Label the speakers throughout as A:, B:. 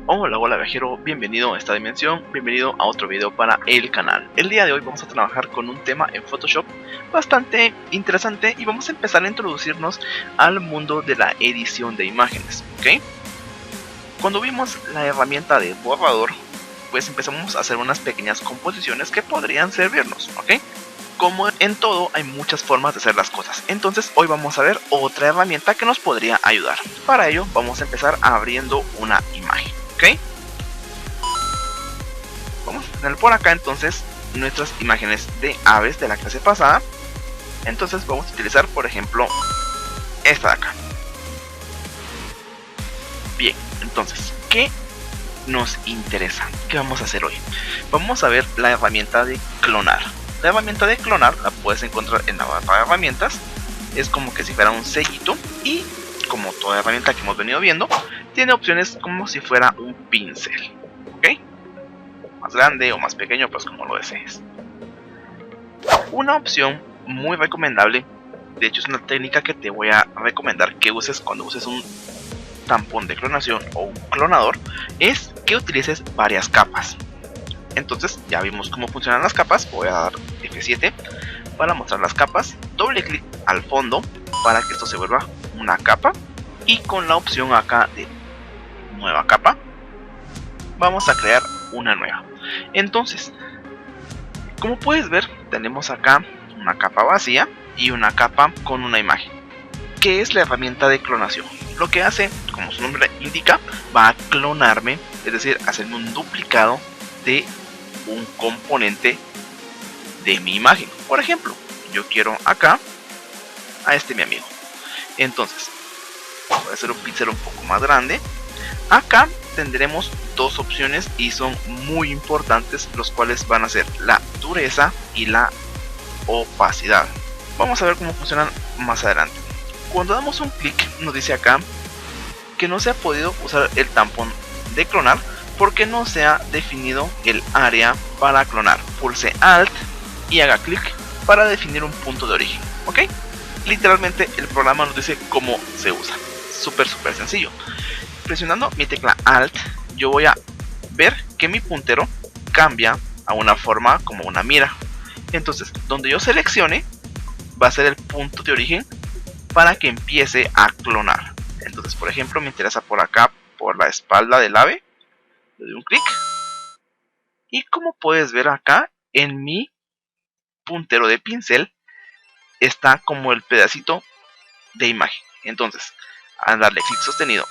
A: Hola, hola viajero, bienvenido a esta dimensión, bienvenido a otro video para el canal. El día de hoy vamos a trabajar con un tema en Photoshop bastante interesante y vamos a empezar a introducirnos al mundo de la edición de imágenes, ¿ok? Cuando vimos la herramienta de borrador, pues empezamos a hacer unas pequeñas composiciones que podrían servirnos, ¿ok? Como en todo, hay muchas formas de hacer las cosas. Entonces hoy vamos a ver otra herramienta que nos podría ayudar. Para ello vamos a empezar abriendo una imagen, ¿ok? Vamos a tener por acá entonces nuestras imágenes de aves de la clase pasada. Entonces vamos a utilizar por ejemplo esta de acá. Bien, entonces, ¿qué nos interesa? ¿Qué vamos a hacer hoy? Vamos a ver la herramienta de clonar. La herramienta de clonar la puedes encontrar en la barra de herramientas. Es como que si fuera un sellito y como toda herramienta que hemos venido viendo, tiene opciones como si fuera un pincel, ¿ok? Más grande o más pequeño, pues como lo desees. Una opción muy recomendable, de hecho es una técnica que te voy a recomendar que uses cuando uses un tampón de clonación o un clonador, es que utilices varias capas. Entonces ya vimos cómo funcionan las capas. Voy a dar F7 para mostrar las capas, doble clic al fondo para que esto se vuelva una capa y con la opción acá de nueva capa vamos a crear una nueva. Entonces, como puedes ver, tenemos acá una capa vacía y una capa con una imagen. ¿Qué es la herramienta de clonación? Lo que hace, como su nombre indica, va a clonarme, es decir, hacerme un duplicado de un componente de mi imagen. Por ejemplo, yo quiero acá a mi amigo. Entonces, voy a hacer un pincel un poco más grande. Acá tendremos dos opciones y son muy importantes, los cuales van a ser la dureza y la opacidad. Vamos a ver cómo funcionan más adelante. Cuando damos un clic nos dice acá que no se ha podido usar el tampón de clonar porque no se ha definido el área para clonar. Pulse Alt y haga clic para definir un punto de origen, ¿ok? Literalmente el programa nos dice cómo se usa. Súper sencillo. Presionando mi tecla Alt, yo voy a ver que mi puntero cambia a una forma como una mira. Entonces, donde yo seleccione, va a ser el punto de origen para que empiece a clonar. Entonces, por ejemplo, me interesa por acá, por la espalda del ave. Le doy un clic. Y como puedes ver acá, en mi puntero de pincel, está como el pedacito de imagen. Entonces, al darle clic sostenido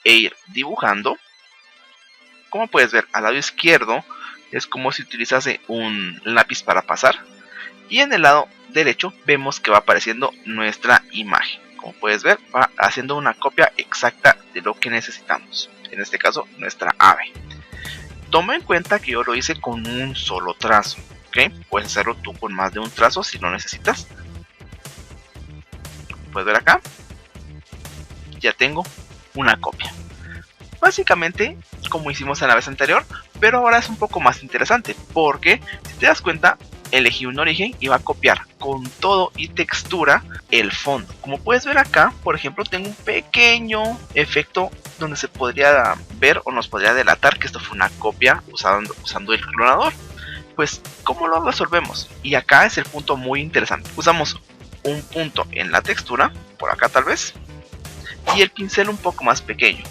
A: e ir dibujando, como puedes ver al lado izquierdo es como si utilizase un lápiz para pasar y en el lado derecho vemos que va apareciendo nuestra imagen. Como puedes ver, va haciendo una copia exacta de lo que necesitamos, en este caso nuestra ave. Toma en cuenta que yo lo hice con un solo trazo, ¿ok? Puedes hacerlo tú con más de un trazo si lo necesitas. Puedes ver acá, ya tengo una copia. Básicamente como hicimos en la vez anterior, pero ahora es un poco más interesante porque si te das cuenta, elegí un origen y va a copiar con todo y textura el fondo. Como puedes ver acá, por ejemplo, tengo un pequeño efecto donde se podría ver o nos podría delatar que esto fue una copia usando el clonador. Pues, ¿cómo lo resolvemos? Y acá es el punto muy interesante. Usamos un punto en la textura, por acá tal vez, y el pincel un poco más pequeño.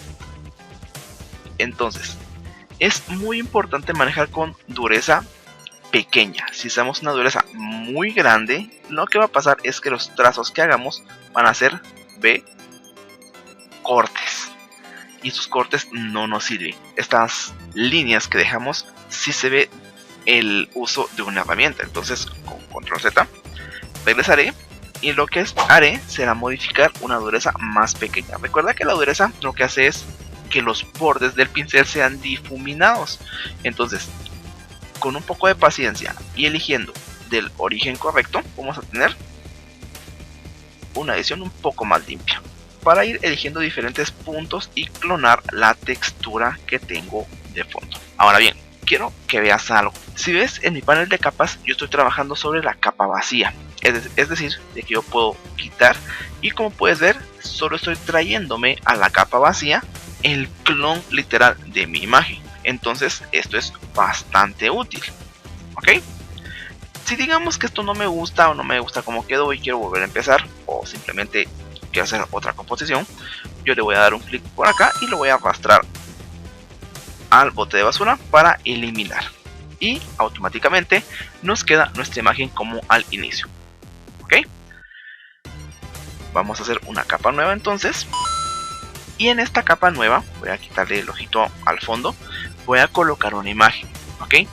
A: Entonces, es muy importante manejar con dureza pequeña. Si usamos una dureza muy grande, lo que va a pasar es que los trazos que hagamos van a ser cortes. Y sus cortes no nos sirven. Estas líneas que dejamos sí se ve el uso de una herramienta. Entonces, con Control Z, regresaré. Y lo que haré será modificar una dureza más pequeña. Recuerda que la dureza lo que hace es que los bordes del pincel sean difuminados. Entonces, con un poco de paciencia y eligiendo del origen correcto, vamos a tener una edición un poco más limpia para ir eligiendo diferentes puntos y clonar la textura que tengo de fondo. Ahora bien, quiero que veas algo. Si ves en mi panel de capas, yo estoy trabajando sobre la capa vacía, es decir, de que yo puedo quitar y como puedes ver, solo estoy trayéndome a la capa vacía el clon literal de mi imagen. Entonces esto es bastante útil, ¿ok? Si digamos que esto no me gusta o no me gusta cómo quedó y quiero volver a empezar, o simplemente quiero hacer otra composición, yo le voy a dar un clic por acá y lo voy a arrastrar al bote de basura para eliminar, y automáticamente nos queda nuestra imagen como al inicio, ¿ok? Vamos a hacer una capa nueva entonces, y en esta capa nueva voy a quitarle el ojito al fondo, voy a colocar una imagen, ¿ok?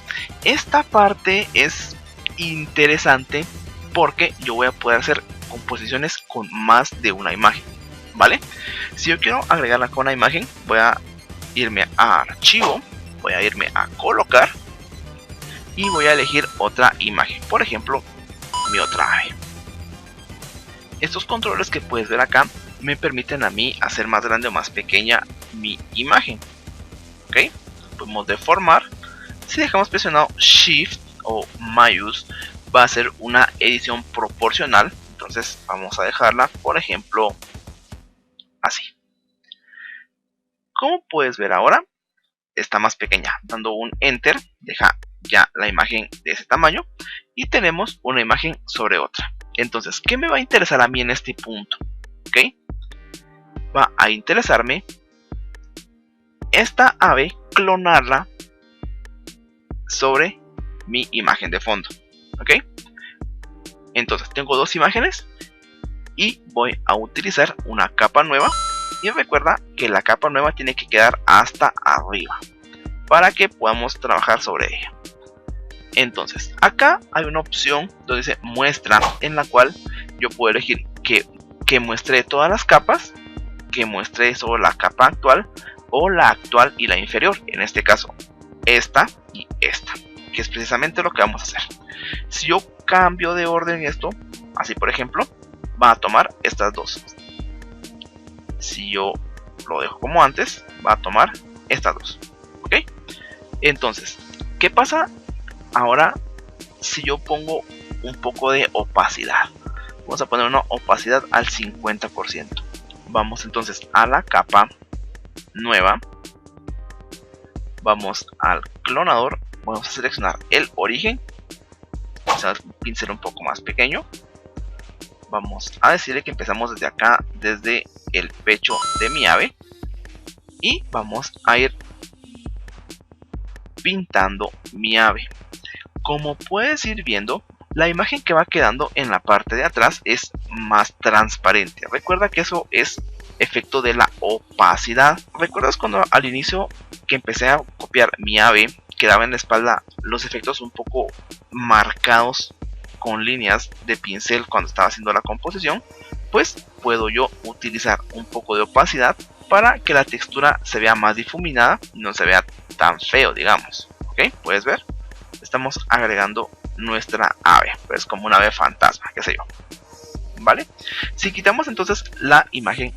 A: Esta parte es interesante porque yo voy a poder hacer composiciones con más de una imagen, ¿vale? Si yo quiero agregarla con una imagen, voy a irme a archivo, voy a irme a colocar y voy a elegir otra imagen, por ejemplo mi otra ave. Estos controles que puedes ver acá me permiten a mí hacer más grande o más pequeña mi imagen, ¿ok? Podemos deformar. Si dejamos presionado Shift o Mouse, va a ser una edición proporcional. Entonces vamos a dejarla, por ejemplo, así. Como puedes ver ahora, está más pequeña. Dando un Enter, deja ya la imagen de ese tamaño. Y tenemos una imagen sobre otra. Entonces, ¿qué me va a interesar a mí en este punto? ¿Ok? Va a interesarme esta ave, clonarla sobre mi imagen de fondo, ¿ok? Entonces tengo dos imágenes y voy a utilizar una capa nueva, y recuerda que la capa nueva tiene que quedar hasta arriba para que podamos trabajar sobre ella. Entonces acá hay una opción donde dice muestra, en la cual yo puedo elegir que muestre todas las capas, que muestre solo la capa actual, o la actual y la inferior, en este caso esta y esta, que es precisamente lo que vamos a hacer. Si yo cambio de orden esto, así por ejemplo, va a tomar estas dos. Si yo lo dejo como antes, va a tomar estas dos, ¿ok? Entonces, ¿qué pasa ahora si yo pongo un poco de opacidad? Vamos a poner una opacidad al 50%. Vamos entonces a la capa nueva, vamos al clonador, vamos a seleccionar el origen, vamos a hacer un pincel un poco más pequeño, vamos a decirle que empezamos desde acá, desde el pecho de mi ave, y vamos a ir pintando mi ave. Como puedes ir viendo, la imagen que va quedando en la parte de atrás es más transparente. Recuerda que eso es efecto de la opacidad. ¿Recuerdas cuando al inicio que empecé a copiar mi ave, quedaba en la espalda los efectos un poco marcados con líneas de pincel cuando estaba haciendo la composición? Pues puedo yo utilizar un poco de opacidad para que la textura se vea más difuminada y no se vea tan feo, digamos. ¿Ok? ¿Puedes ver? Estamos agregando nuestra ave, pues como una ave fantasma, qué sé yo, ¿vale? Si quitamos entonces la imagen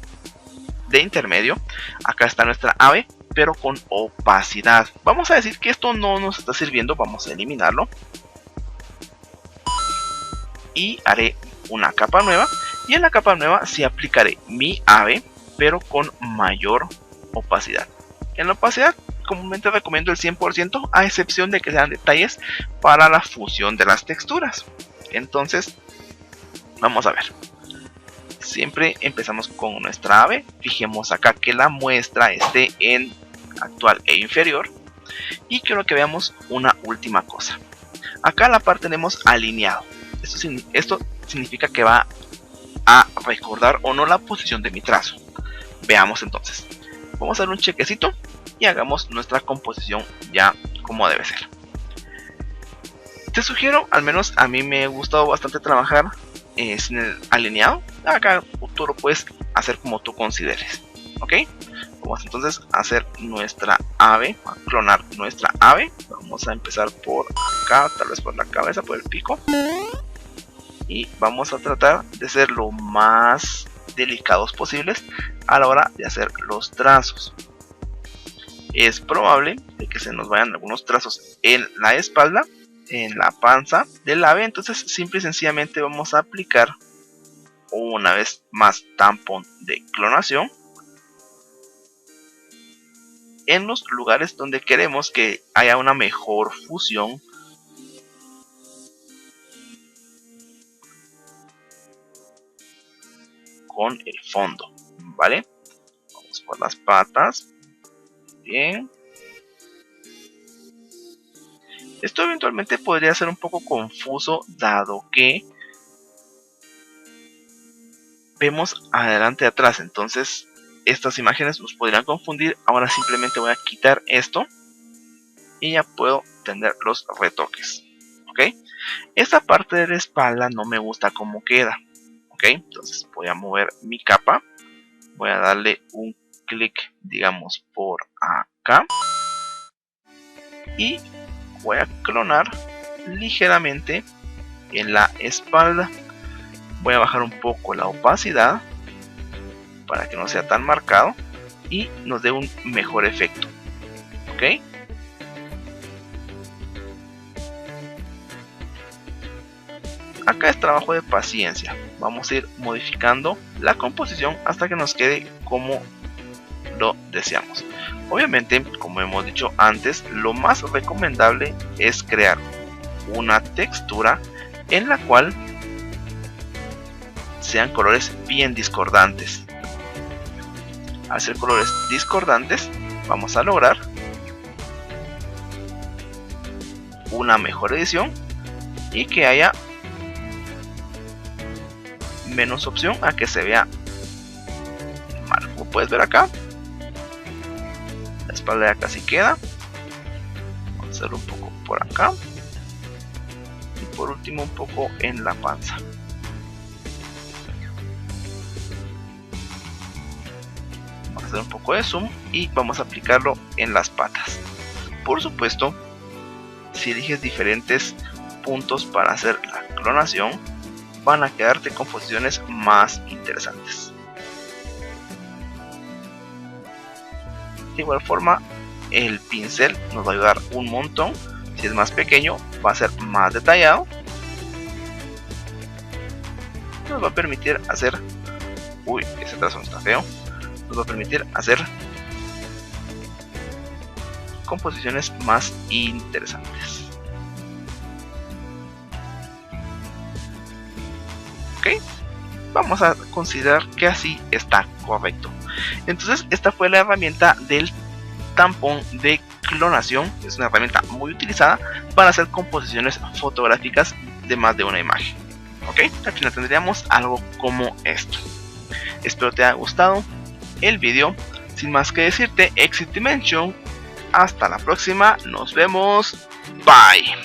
A: de intermedio, acá está nuestra ave, pero con opacidad. Vamos a decir que esto no nos está sirviendo, vamos a eliminarlo y haré una capa nueva, y en la capa nueva sí aplicaré mi ave, pero con mayor opacidad. En la opacidad comúnmente recomiendo el 100%, a excepción de que sean detalles para la fusión de las texturas. Entonces vamos a ver, siempre empezamos con nuestra ave, fijemos acá que la muestra esté en actual e inferior, y quiero que veamos una última cosa. Acá a la par tenemos alineado, esto significa que va a recordar o no la posición de mi trazo. Veamos entonces, vamos a dar un chequecito y hagamos nuestra composición ya como debe ser. Te sugiero, al menos a mí me ha gustado bastante trabajar sin el alineado. Acá tú lo puedes hacer como tú consideres, ¿ok? Vamos entonces a hacer nuestra ave, a clonar nuestra ave. Vamos a empezar por acá, tal vez por la cabeza, por el pico, y vamos a tratar de ser lo más delicados posibles a la hora de hacer los trazos. Es probable de que se nos vayan algunos trazos en la espalda, en la panza del ave, entonces simple y sencillamente vamos a aplicar una vez más tampón de clonación en los lugares donde queremos que haya una mejor fusión con el fondo, ¿vale? Vamos por las patas. Bien. Esto eventualmente podría ser un poco confuso, dado que vemos adelante y atrás. Entonces estas imágenes nos podrían confundir. Ahora simplemente voy a quitar esto y ya puedo tener los retoques. ¿Ok? Esta parte de la espalda no me gusta cómo queda. ¿Ok? Entonces voy a mover mi capa. Voy a darle un clic, digamos, por acá. Y voy a clonar ligeramente en la espalda. Voy a bajar un poco la opacidad para que no sea tan marcado y nos dé un mejor efecto. ¿Ok? Acá es trabajo de paciencia. Vamos a ir modificando la composición hasta que nos quede como lo deseamos. Obviamente, como hemos dicho antes, lo más recomendable es crear una textura en la cual sean colores bien discordantes. Al ser colores discordantes, vamos a lograr una mejor edición y que haya menos opción a que se vea mal. Como puedes ver acá, la espalda ya casi queda. Vamos a hacerlo un poco por acá y por último un poco en la panza. Vamos a hacer un poco de zoom y vamos a aplicarlo en las patas. Por supuesto, si eliges diferentes puntos para hacer la clonación, van a quedarte composiciones más interesantes. De igual forma, el pincel nos va a ayudar un montón. Si es más pequeño, va a ser más detallado. Nos va a permitir hacer... Uy, ese trazo está feo. Nos va a permitir hacer composiciones más interesantes. Ok, vamos a considerar que así está correcto. Entonces esta fue la herramienta del tampón de clonación. Es una herramienta muy utilizada para hacer composiciones fotográficas de más de una imagen. Ok, al final tendríamos algo como esto. Espero te haya gustado el video. Sin más que decirte, Exit Dimension. Hasta la próxima. Nos vemos. Bye.